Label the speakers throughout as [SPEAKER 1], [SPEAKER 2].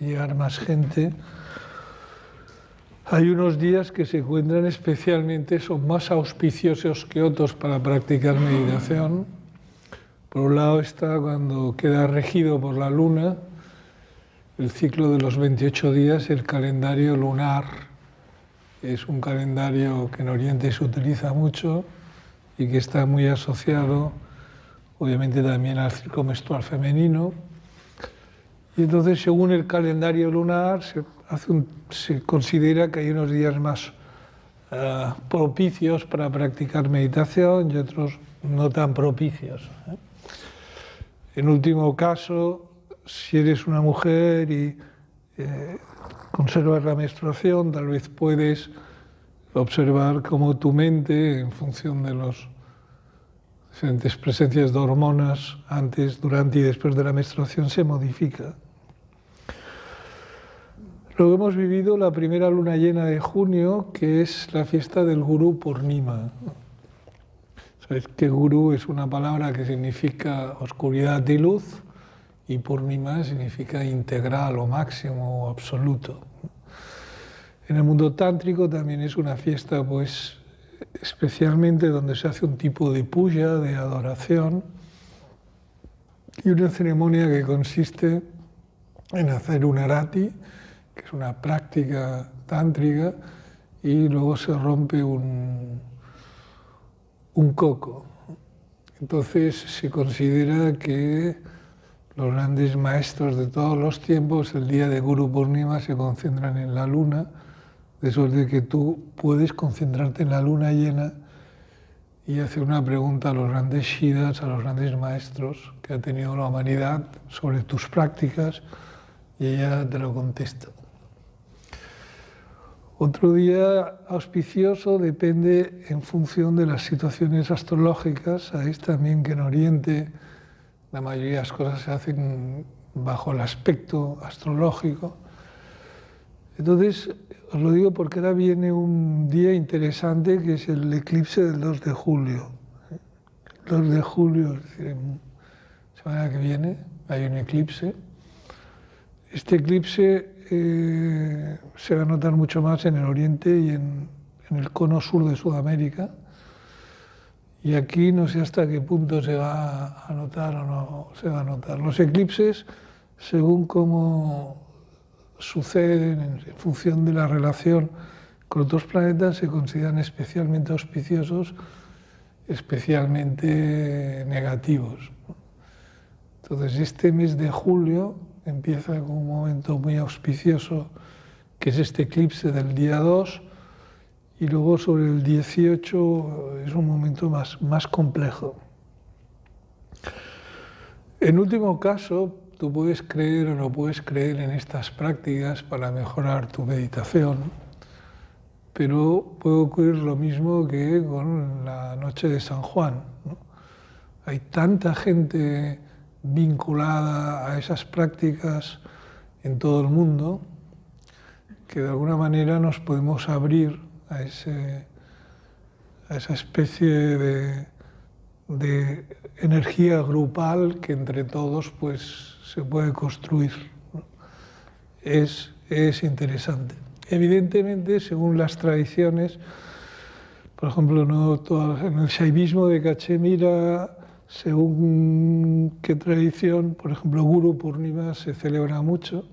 [SPEAKER 1] llegar más gente. Hay unos días que se encuentran especialmente, son más auspiciosos que otros para practicar meditación. Por un lado está cuando queda regido por la luna, el ciclo de los 28 días, el calendario lunar. Es un calendario que en Oriente se utiliza mucho y que está muy asociado, obviamente, también al ciclo menstrual femenino. Y entonces, según el calendario lunar, se considera que hay unos días más propicios para practicar meditación y otros no tan propicios. En último caso, si eres una mujer y conservas la menstruación, tal vez puedes observar cómo tu mente, en función de las diferentes presencias de hormonas antes, durante y después de la menstruación, se modifica. Luego hemos vivido la primera luna llena de junio, que es la fiesta del Guru Purnima. Sabéis que Guru es una palabra que significa oscuridad y luz, y Purnima significa integral o máximo o absoluto. En el mundo tántrico también es una fiesta, pues, especialmente donde se hace un tipo de puja, de adoración, y una ceremonia que consiste en hacer un arati, que es una práctica tántrica, y luego se rompe un coco. Entonces se considera que los grandes maestros de todos los tiempos, el día de Guru Purnima, se concentran en la luna, de suerte que tú puedes concentrarte en la luna llena y hacer una pregunta a los grandes Shidas, a los grandes maestros que ha tenido la humanidad sobre tus prácticas, y ella te lo contesta. Otro día auspicioso depende en función de las situaciones astrológicas. Sabéis también que en Oriente la mayoría de las cosas se hacen bajo el aspecto astrológico. Entonces, os lo digo porque ahora viene un día interesante que es el eclipse del 2 de julio. El 2 de julio, es decir, la semana que viene, hay un eclipse. Este eclipse se va a notar mucho más en el oriente y en el cono sur de Sudamérica. Y aquí no sé hasta qué punto se va a notar o no se va a notar. Los eclipses, según cómo suceden en función de la relación con otros planetas, se consideran especialmente auspiciosos, especialmente negativos. Entonces, este mes de julio empieza con un momento muy auspicioso, que es este eclipse del día 2, y luego sobre el 18 es un momento más complejo. En último caso, tú puedes creer o no puedes creer en estas prácticas para mejorar tu meditación, pero puede ocurrir lo mismo que con la noche de San Juan, ¿no? Hay tanta gente vinculada a esas prácticas en todo el mundo que de alguna manera nos podemos abrir a esa especie de energía grupal que entre todos, pues, se puede construir, ¿no? Es interesante. Evidentemente, según las tradiciones, por ejemplo, en el shaivismo de Cachemira, según qué tradición, por ejemplo, Guru Purnima se celebra mucho.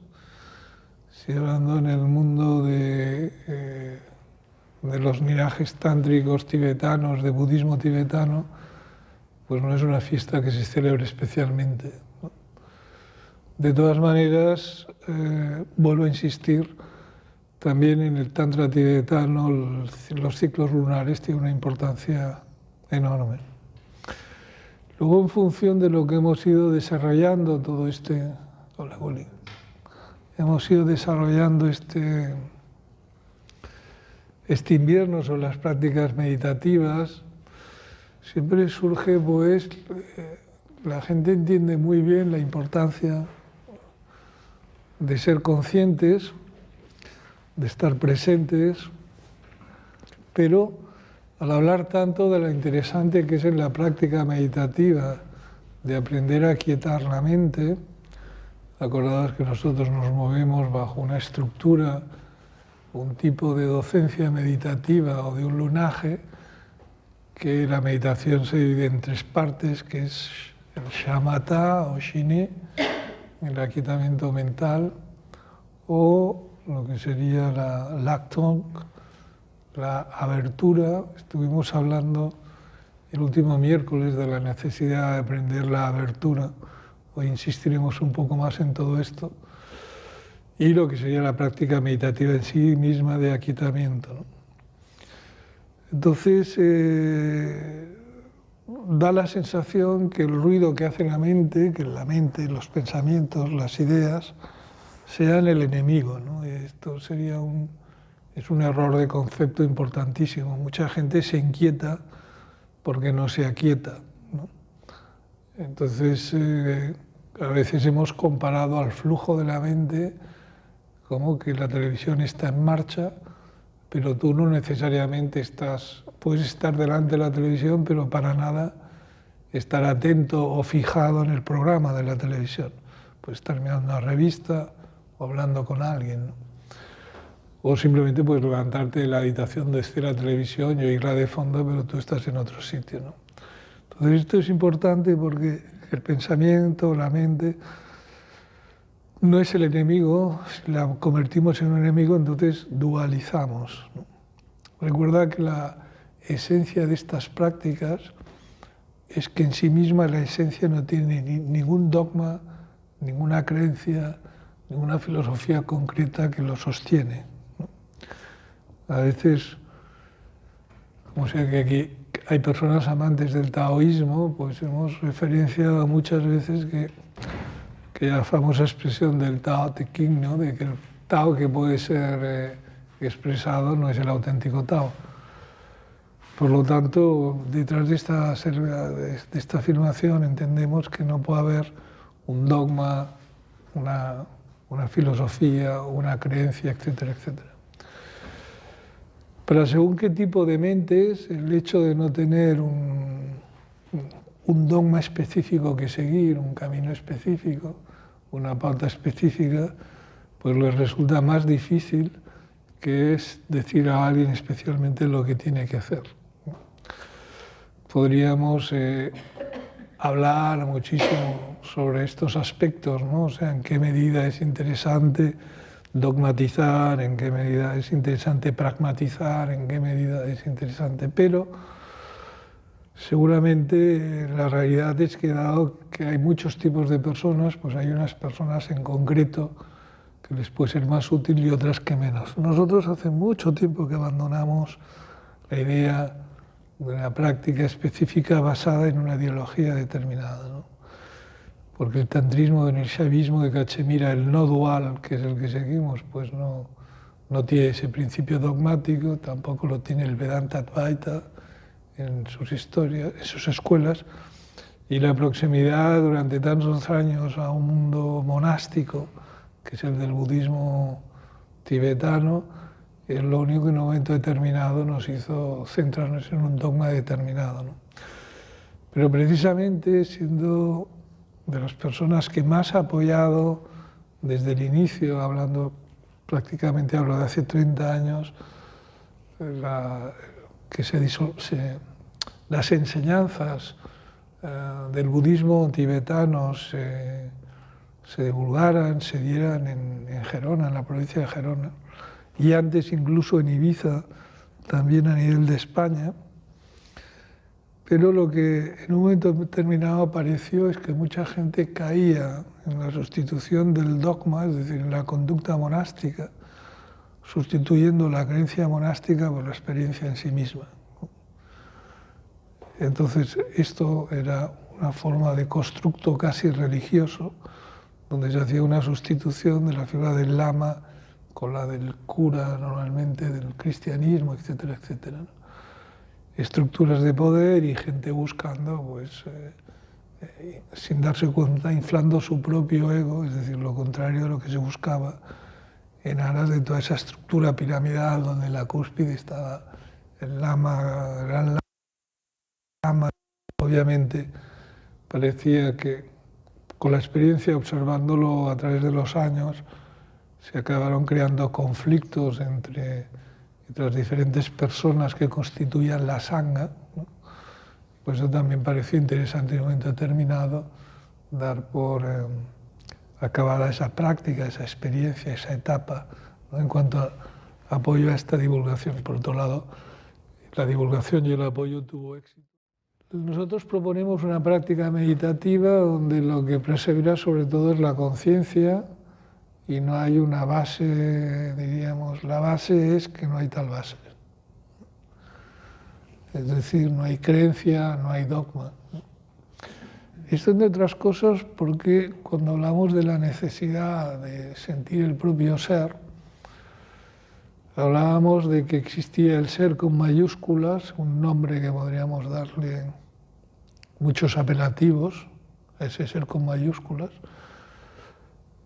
[SPEAKER 1] Si hablando en el mundo de los linajes tántricos tibetanos, de budismo tibetano, pues no es una fiesta que se celebre especialmente, ¿no? De todas maneras, vuelvo a insistir, también en el tantra tibetano los ciclos lunares tienen una importancia enorme. Luego, en función de lo que hemos ido desarrollando todo este... Hola, Goli. Hemos ido desarrollando este invierno sobre las prácticas meditativas, siempre surge, pues, la gente entiende muy bien la importancia de ser conscientes, de estar presentes, pero al hablar tanto de lo interesante que es en la práctica meditativa de aprender a aquietar la mente, Acordaos que nosotros nos movemos bajo una estructura, un tipo de docencia meditativa o de un lunaje, que la meditación se divide en 3 partes, que es el shamatha o shiné, el aquietamiento mental, o lo que sería la lactong, la abertura. Estuvimos hablando el último miércoles de la necesidad de aprender la abertura. Hoy insistiremos un poco más en todo esto. Y lo que sería la práctica meditativa en sí misma de aquietamiento, ¿no? Entonces, da la sensación que el ruido que hace la mente, los pensamientos, las ideas, sean el enemigo, ¿no? Esto es un error de concepto importantísimo. Mucha gente se inquieta porque no se aquieta, ¿no? Entonces, a veces hemos comparado al flujo de la mente como que la televisión está en marcha, pero tú no necesariamente puedes estar delante de la televisión, pero para nada estar atento o fijado en el programa de la televisión. Puedes estar mirando una revista o hablando con alguien, ¿no? O simplemente puedes levantarte de la habitación desde la televisión y oírla de fondo, pero tú estás en otro sitio, ¿no? Entonces esto es importante porque el pensamiento, la mente, no es el enemigo. Si la convertimos en un enemigo, entonces dualizamos, ¿no? Recuerda que la esencia de estas prácticas es que en sí misma la esencia no tiene ningún dogma, ninguna creencia, ninguna filosofía concreta que lo sostiene, ¿no? A veces, como sé que aquí hay personas amantes del taoísmo, pues hemos referenciado muchas veces que la famosa expresión del Tao Te Ching, ¿no? De que el Tao que puede ser expresado no es el auténtico Tao. Por lo tanto, detrás de esta afirmación entendemos que no puede haber un dogma, una filosofía, una creencia, etcétera, etcétera. Pero según qué tipo de mentes, el hecho de no tener un dogma específico que seguir, un camino específico, una pauta específica, pues les resulta más difícil, que es decir a alguien especialmente lo que tiene que hacer. Podríamos hablar muchísimo sobre estos aspectos, ¿no? O sea, en qué medida es interesante dogmatizar, en qué medida es interesante pragmatizar, en qué medida es interesante, pero seguramente la realidad es que dado que hay muchos tipos de personas, pues hay unas personas en concreto que les puede ser más útil y otras que menos. Nosotros hace mucho tiempo que abandonamos la idea de una práctica específica basada en una ideología determinada, ¿no? Porque el tantrismo, en el shaivismo de Cachemira, el no dual, que es el que seguimos, pues no tiene ese principio dogmático, tampoco lo tiene el Vedanta Advaita en sus historias, en sus escuelas, y la proximidad durante tantos años a un mundo monástico, que es el del budismo tibetano, es lo único que en un momento determinado nos hizo centrarnos en un dogma determinado, ¿no? Pero precisamente siendo de las personas que más ha apoyado desde el inicio, prácticamente hablo de hace 30 años, las enseñanzas del budismo tibetano se divulgaran, se dieran en Gerona, en la provincia de Gerona, y antes incluso en Ibiza, también a nivel de España. Pero lo que en un momento determinado apareció es que mucha gente caía en la sustitución del dogma, es decir, en la conducta monástica, sustituyendo la creencia monástica por la experiencia en sí misma. Entonces, esto era una forma de constructo casi religioso, donde se hacía una sustitución de la figura del lama con la del cura, normalmente del cristianismo, etcétera, etcétera, ¿no? Estructuras de poder y gente buscando, pues, sin darse cuenta, inflando su propio ego, es decir, lo contrario de lo que se buscaba, en aras de toda esa estructura piramidal donde en la cúspide estaba el lama, el gran lama. Obviamente parecía que con la experiencia, observándolo a través de los años, se acabaron creando conflictos entre las diferentes personas que constituían la sangha, ¿no? Pues eso también pareció interesante en un momento determinado dar por acabada esa práctica, esa experiencia, esa etapa, ¿no? En cuanto a apoyo a esta divulgación. Por otro lado, la divulgación y el apoyo tuvo éxito. Nosotros proponemos una práctica meditativa donde lo que persevera sobre todo es la conciencia y no hay una base, diríamos, la base es que no hay tal base. Es decir, no hay creencia, no hay dogma. Esto, entre otras cosas, porque cuando hablamos de la necesidad de sentir el propio ser, hablábamos de que existía el ser con mayúsculas, un nombre que podríamos darle muchos apelativos, a ese ser con mayúsculas,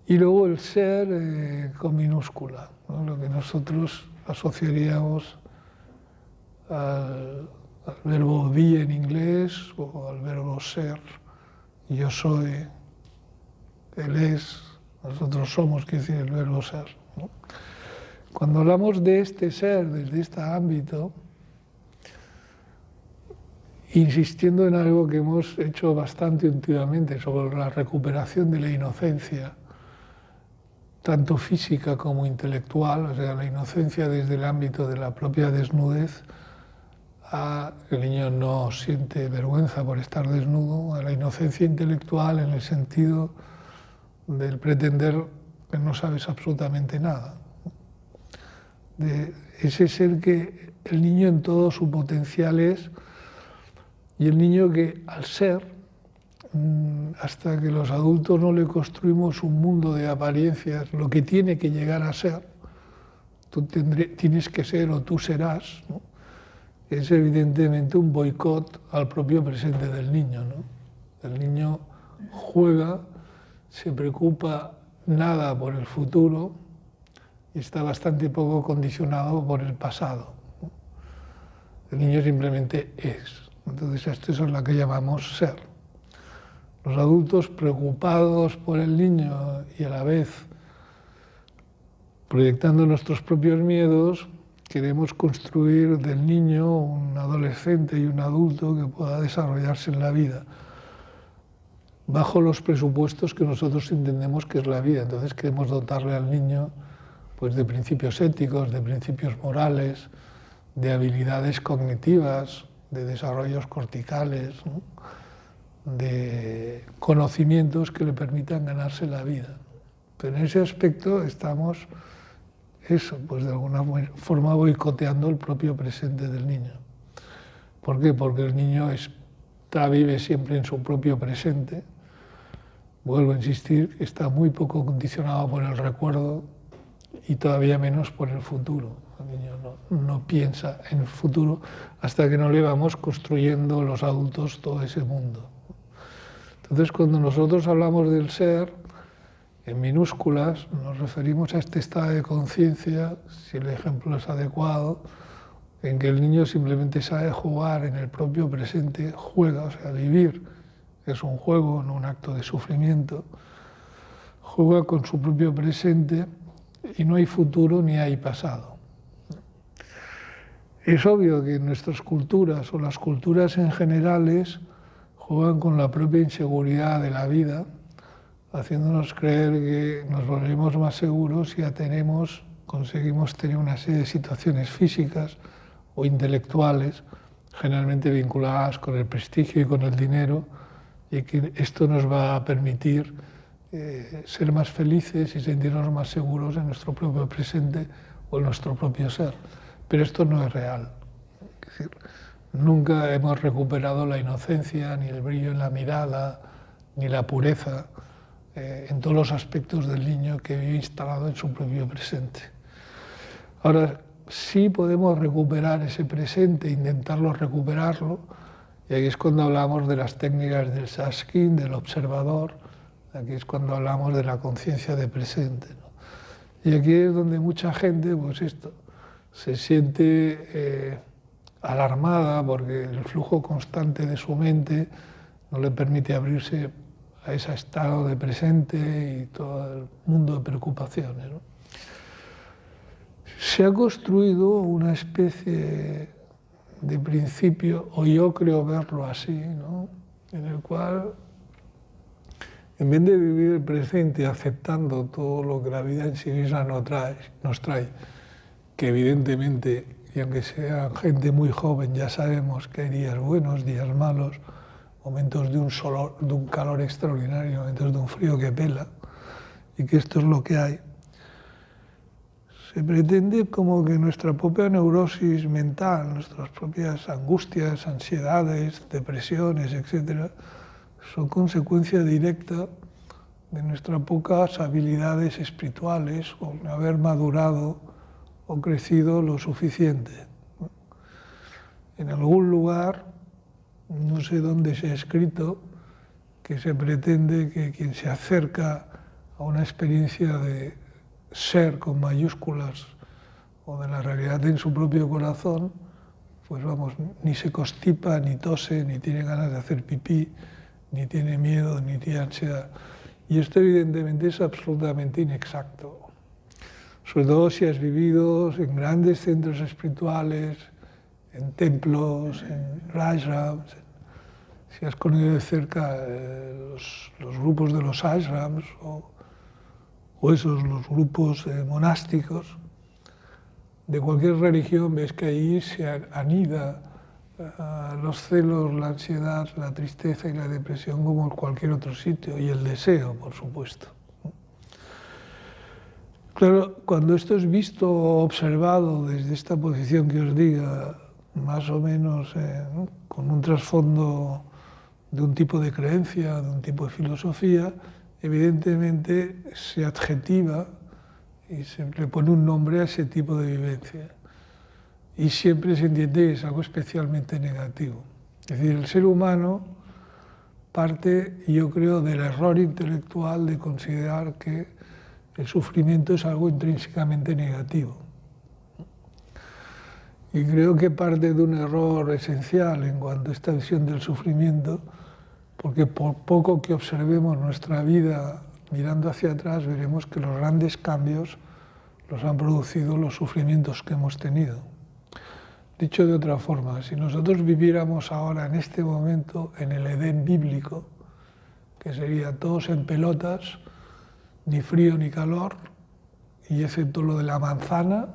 [SPEAKER 1] y luego el ser con minúscula, ¿no? Lo que nosotros asociaríamos al verbo be en inglés o al verbo ser. Yo soy, él es, nosotros somos, quiere decir el verbo ser, ¿no? Cuando hablamos de este ser desde este ámbito, insistiendo en algo que hemos hecho bastante últimamente sobre la recuperación de la inocencia, tanto física como intelectual, o sea, la inocencia desde el ámbito de la propia desnudez, el niño no siente vergüenza por estar desnudo, a la inocencia intelectual en el sentido del pretender que no sabes absolutamente nada. De ese ser que el niño en todo su potencial es, y el niño que al ser, hasta que los adultos no le construimos un mundo de apariencias, lo que tiene que llegar a ser, tú tienes que ser o tú serás, ¿no? Es evidentemente un boicot al propio presente del niño, ¿no? El niño juega, se preocupa nada por el futuro y está bastante poco condicionado por el pasado, ¿no? El niño simplemente es. Entonces esto es lo que llamamos ser. Los adultos preocupados por el niño y a la vez proyectando nuestros propios miedos, queremos construir del niño un adolescente y un adulto que pueda desarrollarse en la vida bajo los presupuestos que nosotros entendemos que es la vida. Entonces queremos dotarle al niño pues, de principios éticos, de principios morales, de habilidades cognitivas, de desarrollos corticales, ¿no? De conocimientos que le permitan ganarse la vida. Pero en ese aspecto estamos, eso, pues de alguna forma boicoteando el propio presente del niño. ¿Por qué? Porque el niño vive siempre en su propio presente. Vuelvo a insistir, está muy poco condicionado por el recuerdo y todavía menos por el futuro. El niño no piensa en el futuro hasta que no le vamos construyendo los adultos todo ese mundo. Entonces, cuando nosotros hablamos del ser, en minúsculas, nos referimos a este estado de conciencia, si el ejemplo es adecuado, en que el niño simplemente sabe jugar en el propio presente, juega, o sea, vivir es un juego, no un acto de sufrimiento, juega con su propio presente y no hay futuro ni hay pasado. Es obvio que nuestras culturas o las culturas en generales juegan con la propia inseguridad de la vida, haciéndonos creer que nos volvemos más seguros si conseguimos tener una serie de situaciones físicas o intelectuales, generalmente vinculadas con el prestigio y con el dinero, y que esto nos va a permitir ser más felices y sentirnos más seguros en nuestro propio presente o en nuestro propio ser. Pero esto no es real. Es decir, nunca hemos recuperado la inocencia, ni el brillo en la mirada, ni la pureza en todos los aspectos del niño que vive instalado en su propio presente. Ahora, sí podemos recuperar ese presente, intentarlo recuperarlo, y aquí es cuando hablamos de las técnicas del Saskin, del observador, aquí es cuando hablamos de la conciencia de presente, ¿no? Y aquí es donde mucha gente, pues esto, se siente alarmada porque el flujo constante de su mente no le permite abrirse a ese estado de presente y todo el mundo de preocupaciones, ¿no? Se ha construido una especie de principio, o yo creo verlo así, ¿no?, en el cual, en vez de vivir el presente aceptando todo lo que la vida en sí misma nos trae, que evidentemente, y aunque sea gente muy joven, ya sabemos que hay días buenos, días malos, momentos de un calor extraordinario, momentos de un frío que pela, y que esto es lo que hay. Se pretende como que nuestra propia neurosis mental, nuestras propias angustias, ansiedades, depresiones, etc., son consecuencia directa de nuestras pocas habilidades espirituales o de haber madurado o crecido lo suficiente. En algún lugar, no sé dónde se ha escrito, que se pretende que quien se acerca a una experiencia de ser con mayúsculas o de la realidad en su propio corazón, pues vamos, ni se constipa, ni tose, ni tiene ganas de hacer pipí, ni tiene miedo, ni tiene ansiedad. Y esto evidentemente es absolutamente inexacto. Sobre todo si has vivido en grandes centros espirituales, en templos, en ashrams, si has conocido de cerca los grupos de los ashrams o los grupos monásticos de cualquier religión, ves que ahí se anida los celos, la ansiedad, la tristeza y la depresión como en cualquier otro sitio, y el deseo, por supuesto. Claro, cuando esto es visto o observado desde esta posición que os diga, más o menos con un trasfondo de un tipo de creencia, de un tipo de filosofía, evidentemente se adjetiva y se le pone un nombre a ese tipo de vivencia. Y siempre se entiende que es algo especialmente negativo. Es decir, el ser humano parte, yo creo, del error intelectual de considerar que el sufrimiento es algo intrínsecamente negativo. Y creo que parte de un error esencial en cuanto a esta visión del sufrimiento, porque por poco que observemos nuestra vida mirando hacia atrás, veremos que los grandes cambios los han producido los sufrimientos que hemos tenido. Dicho de otra forma, si nosotros viviéramos ahora en este momento en el Edén bíblico, que sería todos en pelotas, ni frío ni calor, y excepto lo de la manzana,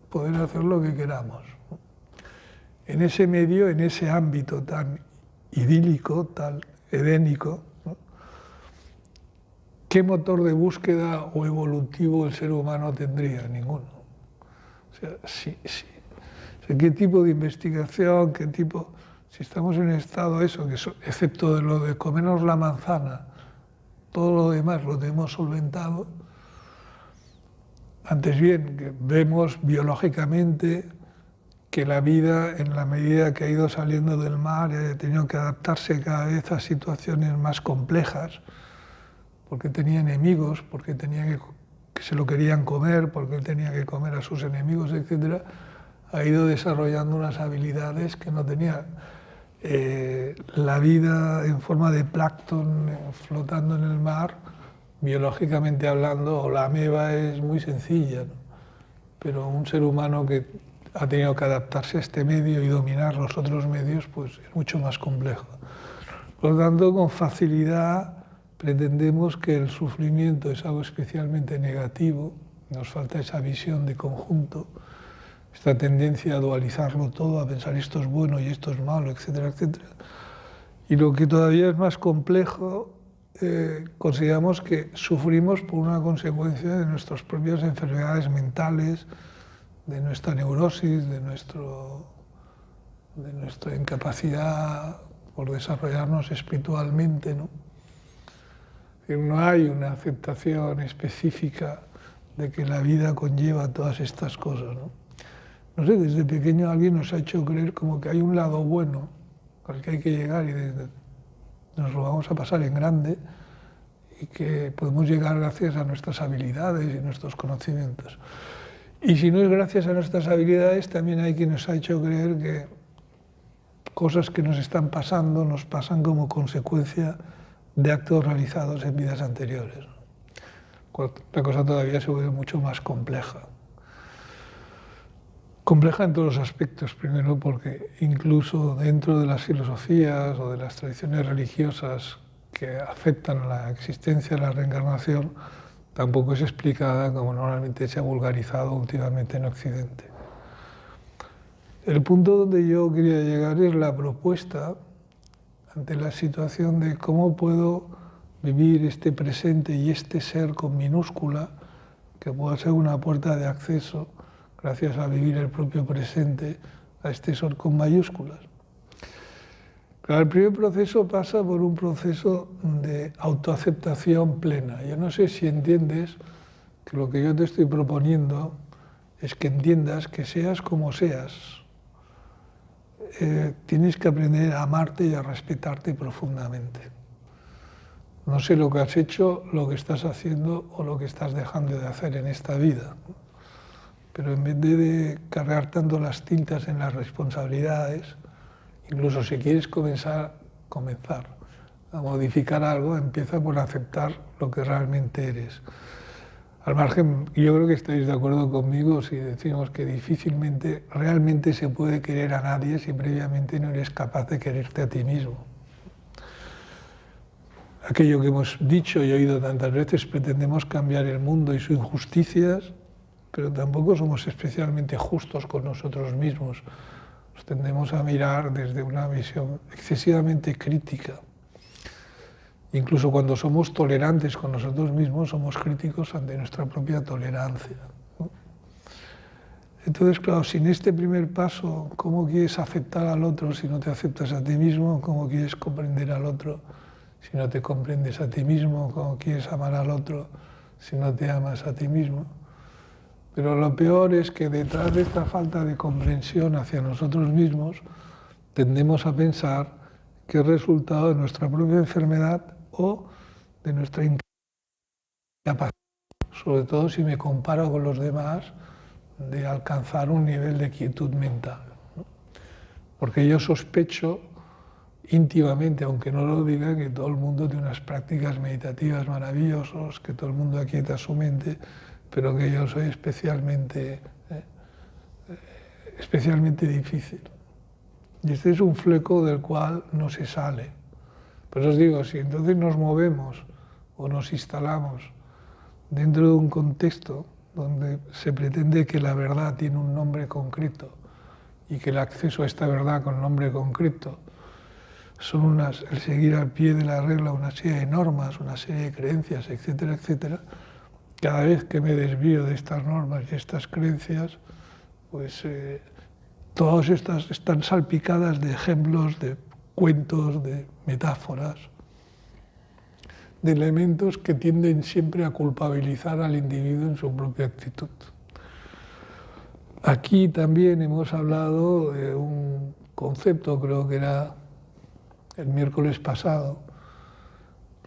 [SPEAKER 1] poder hacer lo que queramos. En ese medio, en ese ámbito tan idílico, tan edénico, ¿no?, ¿qué motor de búsqueda o evolutivo el ser humano tendría? Ninguno. O sea, sí. O sea, ¿qué tipo de investigación, qué tipo? Si estamos en un estado eso, que excepto de lo de comernos la manzana, todo lo demás lo tenemos solventado. Antes bien, que vemos biológicamente que la vida, en la medida que ha ido saliendo del mar, ha tenido que adaptarse cada vez a situaciones más complejas, porque tenía enemigos, porque tenía que se lo querían comer, porque él tenía que comer a sus enemigos, etc., ha ido desarrollando unas habilidades que no tenía. La vida en forma de plancton flotando en el mar, biológicamente hablando, la ameba es muy sencilla, ¿no? Pero un ser humano que ha tenido que adaptarse a este medio y dominar los otros medios, pues es mucho más complejo. Por lo tanto, con facilidad pretendemos que el sufrimiento es algo especialmente negativo, nos falta esa visión de conjunto, esta tendencia a dualizarlo todo, a pensar esto es bueno y esto es malo, etcétera, etcétera. Y lo que todavía es más complejo, consideramos que sufrimos por una consecuencia de nuestras propias enfermedades mentales, de nuestra neurosis, de nuestra incapacidad por desarrollarnos espiritualmente, ¿no? No hay una aceptación específica de que la vida conlleva todas estas cosas, ¿no? No sé, desde pequeño alguien nos ha hecho creer como que hay un lado bueno al que hay que llegar y nos lo vamos a pasar en grande y que podemos llegar gracias a nuestras habilidades y nuestros conocimientos. Y si no es gracias a nuestras habilidades, también hay quien nos ha hecho creer que cosas que nos están pasando nos pasan como consecuencia de actos realizados en vidas anteriores. La cosa todavía se vuelve mucho más compleja. Compleja en todos los aspectos, primero porque incluso dentro de las filosofías o de las tradiciones religiosas que aceptan la existencia de la reencarnación, tampoco es explicada como normalmente se ha vulgarizado últimamente en Occidente. El punto donde yo quería llegar es la propuesta ante la situación de cómo puedo vivir este presente y este ser con minúscula, que pueda ser una puerta de acceso, gracias a vivir el propio presente, a este ser con mayúsculas. Pero el primer proceso pasa por un proceso de autoaceptación plena. Yo no sé si entiendes que lo que yo te estoy proponiendo es que entiendas que seas como seas, tienes que aprender a amarte y a respetarte profundamente. No sé lo que has hecho, lo que estás haciendo o lo que estás dejando de hacer en esta vida, pero en vez de cargar tanto las tintas en las responsabilidades, incluso si quieres comenzar a modificar algo, empieza por aceptar lo que realmente eres. Al margen, yo creo que estáis de acuerdo conmigo si decimos que difícilmente realmente se puede querer a nadie si previamente no eres capaz de quererte a ti mismo. Aquello que hemos dicho y oído tantas veces, pretendemos cambiar el mundo y sus injusticias, pero tampoco somos especialmente justos con nosotros mismos. Nos tendemos a mirar desde una visión excesivamente crítica. Incluso cuando somos tolerantes con nosotros mismos, somos críticos ante nuestra propia tolerancia, ¿no? Entonces, claro, sin este primer paso, ¿cómo quieres aceptar al otro si no te aceptas a ti mismo? ¿Cómo quieres comprender al otro si no te comprendes a ti mismo? ¿Cómo quieres amar al otro si no te amas a ti mismo? Pero lo peor es que detrás de esta falta de comprensión hacia nosotros mismos, tendemos a pensar que es resultado de nuestra propia enfermedad o de nuestra incapacidad, sobre todo si me comparo con los demás, de alcanzar un nivel de quietud mental, ¿no? Porque yo sospecho íntimamente, aunque no lo diga, que todo el mundo tiene unas prácticas meditativas maravillosas, que todo el mundo aquieta su mente, pero que yo soy especialmente difícil. Y este es un fleco del cual no se sale. Pero os digo, si entonces nos movemos o nos instalamos dentro de un contexto donde se pretende que la verdad tiene un nombre concreto y que el acceso a esta verdad con nombre concreto son el seguir al pie de la regla una serie de normas, una serie de creencias, etcétera, etcétera, cada vez que me desvío de estas normas y estas creencias, pues todas estas están salpicadas de ejemplos, de cuentos, de metáforas, de elementos que tienden siempre a culpabilizar al individuo en su propia actitud. Aquí también hemos hablado de un concepto, creo que era el miércoles pasado,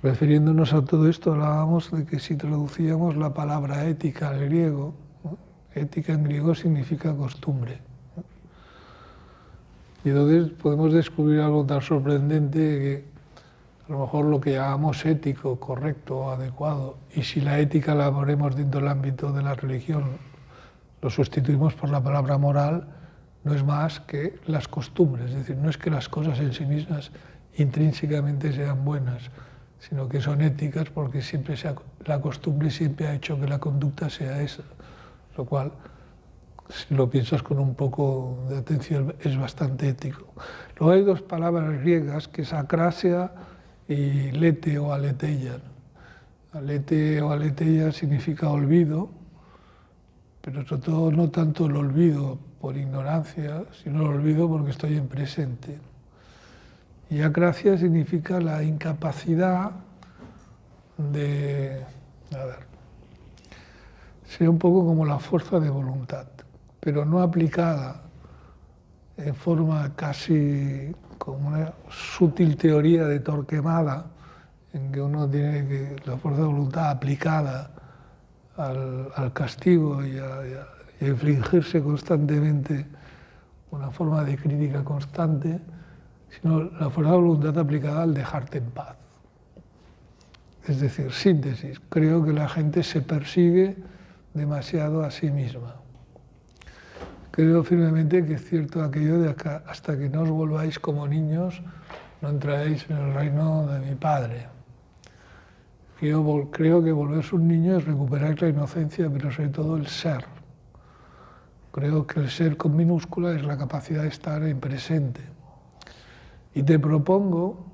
[SPEAKER 1] refiriéndonos a todo esto, hablábamos de que si traducíamos la palabra ética al griego, ¿no? Ética en griego significa costumbre, ¿no? Y entonces podemos descubrir algo tan sorprendente que a lo mejor lo que llamamos ético, correcto o adecuado, y si la ética la ponemos dentro del ámbito de la religión, lo sustituimos por la palabra moral, no es más que las costumbres, es decir, no es que las cosas en sí mismas intrínsecamente sean buenas, sino que son éticas porque la costumbre siempre ha hecho que la conducta sea esa, lo cual, si lo piensas con un poco de atención, es bastante ético. Luego hay dos palabras griegas, que es acrasia y lete o aletheia. Alete o aletheia significa olvido, pero sobre todo no tanto el olvido por ignorancia, sino el olvido porque estoy en presente. Y acrasia significa la incapacidad de, sería un poco como la fuerza de voluntad, pero no aplicada en forma casi como una sutil teoría de Torquemada, en que uno tiene que la fuerza de voluntad aplicada al castigo y a infligirse constantemente una forma de crítica constante, sino la fuerza de voluntad aplicada al dejarte en paz. Es decir, síntesis. Creo que la gente se persigue demasiado a sí misma. Creo firmemente que es cierto aquello de que hasta que no os volváis como niños, no entraréis en el reino de mi Padre. Yo creo que volverse un niño es recuperar la inocencia, pero sobre todo el ser. Creo que el ser con minúscula es la capacidad de estar en presente. Y te propongo,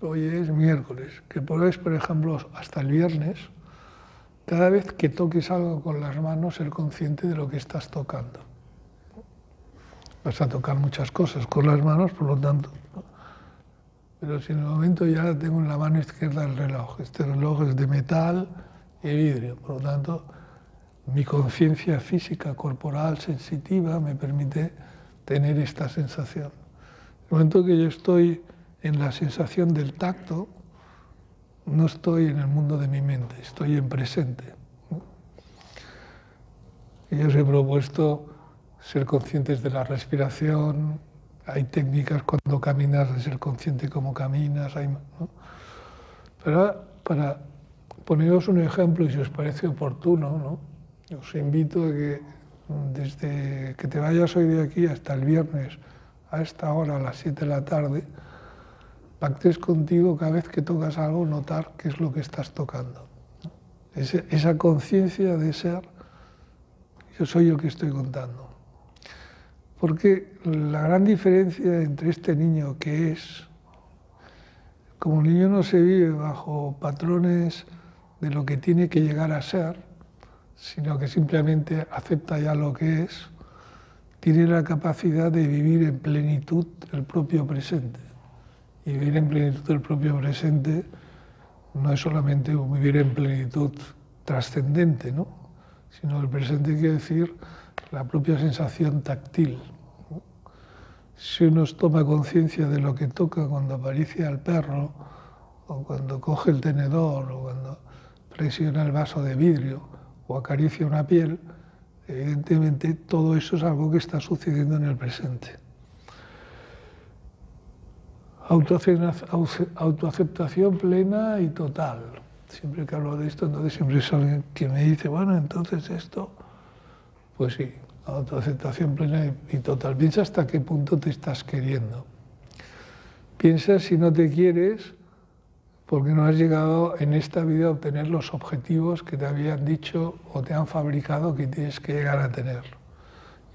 [SPEAKER 1] hoy es miércoles, que pruebes, por ejemplo, hasta el viernes, cada vez que toques algo con las manos, ser consciente de lo que estás tocando. Vas a tocar muchas cosas con las manos, por lo tanto. Pero si en el momento ya tengo en la mano izquierda el reloj, este reloj es de metal y vidrio, por lo tanto, mi conciencia física, corporal, sensitiva, me permite tener esta sensación. En el momento que yo estoy en la sensación del tacto, no estoy en el mundo de mi mente, estoy en presente. Y yo os he propuesto ser conscientes de la respiración, hay técnicas cuando caminas de ser consciente cómo caminas, ¿no? Pero para poneros un ejemplo, y si os parece oportuno, ¿no? Os invito a que desde que te vayas hoy de aquí hasta el viernes, a esta hora, a las 7 de la tarde, pactes contigo cada vez que tocas algo, notar qué es lo que estás tocando. Esa conciencia de ser, yo soy el que estoy contando. Porque la gran diferencia entre este niño que es, como el niño no se vive bajo patrones de lo que tiene que llegar a ser, sino que simplemente acepta ya lo que es, tiene la capacidad de vivir en plenitud el propio presente. Y vivir en plenitud el propio presente no es solamente vivir en plenitud trascendente, ¿no? Sino el presente quiere decir la propia sensación táctil. Si uno toma conciencia de lo que toca cuando acaricia al perro, o cuando coge el tenedor, o cuando presiona el vaso de vidrio, o acaricia una piel, evidentemente todo eso es algo que está sucediendo en el presente. Autoaceptación plena y total. Siempre que hablo de esto, entonces siempre es alguien que me dice, bueno, entonces esto, pues sí, autoaceptación plena y total. Piensa hasta qué punto te estás queriendo. Piensa si no te quieres porque no has llegado en esta vida a obtener los objetivos que te habían dicho o te han fabricado que tienes que llegar a tener.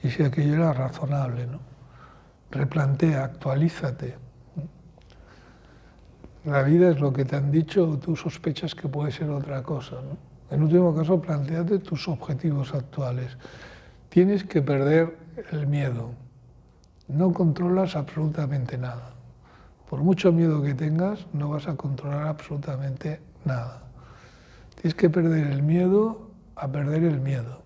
[SPEAKER 1] Y si aquello era razonable, ¿no? Replantea, actualízate. La vida es lo que te han dicho o tú sospechas que puede ser otra cosa, ¿no? En último caso, plantéate tus objetivos actuales. Tienes que perder el miedo. No controlas absolutamente nada. Por mucho miedo que tengas, no vas a controlar absolutamente nada. Tienes que perder el miedo a perder el miedo.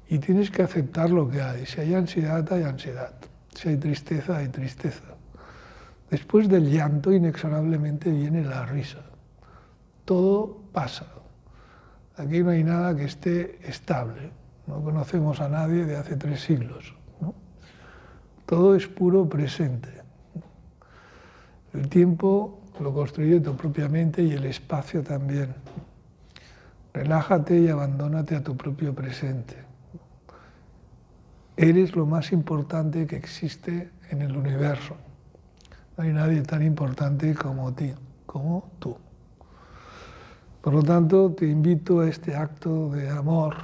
[SPEAKER 1] Y tienes que aceptar lo que hay. Si hay ansiedad, hay ansiedad. Si hay tristeza, hay tristeza. Después del llanto, inexorablemente viene la risa. Todo pasa. Aquí no hay nada que esté estable. No conocemos a nadie de hace 3 siglos, ¿no? Todo es puro presente. El tiempo lo construye tu propia mente y el espacio también. Relájate y abandónate a tu propio presente. Eres lo más importante que existe en el universo. No hay nadie tan importante como tú. Por lo tanto, te invito a este acto de amor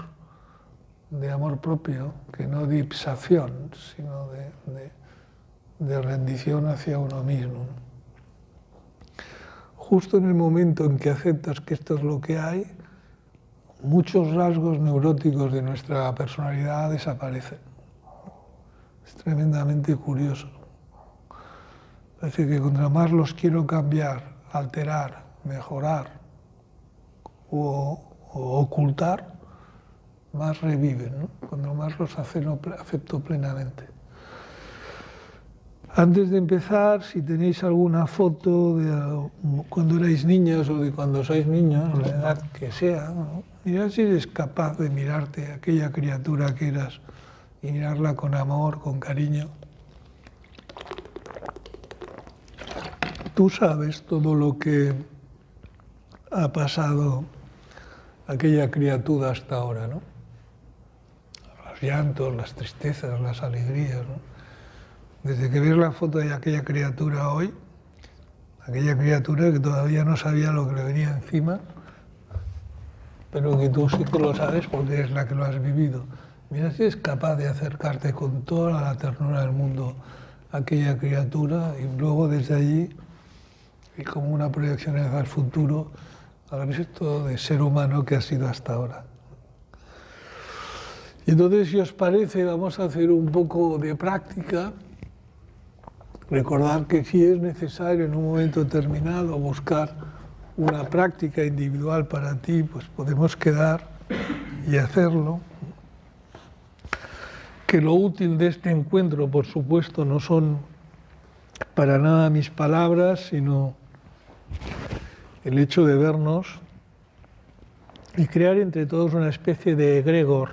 [SPEAKER 1] propio, que no de ipsación, sino de rendición hacia uno mismo. Justo en el momento en que aceptas que esto es lo que hay, muchos rasgos neuróticos de nuestra personalidad desaparecen. Es tremendamente curioso. Parece que cuanto más los quiero cambiar, alterar, mejorar o ocultar, más reviven, ¿no? Cuando más los acepto plenamente. Antes de empezar, si tenéis alguna foto de cuando erais niños o de cuando sois niños, la edad que sea, ¿no? Mirad si eres capaz de mirarte a aquella criatura que eras y mirarla con amor, con cariño. Tú sabes todo lo que ha pasado aquella criatura hasta ahora, ¿no? Los llantos, las tristezas, las alegrías, ¿no? Desde que ves la foto de aquella criatura hoy, aquella criatura que todavía no sabía lo que le venía encima, pero que tú sí que lo sabes porque eres la que lo has vivido. Mira si es capaz de acercarte con toda la ternura del mundo a aquella criatura y luego desde allí, y como una proyección hacia el futuro, al resto de ser humano que ha sido hasta ahora. Y entonces, si os parece, vamos a hacer un poco de práctica. Recordar que si es necesario en un momento determinado buscar una práctica individual para ti, pues podemos quedar y hacerlo. Que lo útil de este encuentro, por supuesto, no son para nada mis palabras, sino el hecho de vernos y crear entre todos una especie de egregor,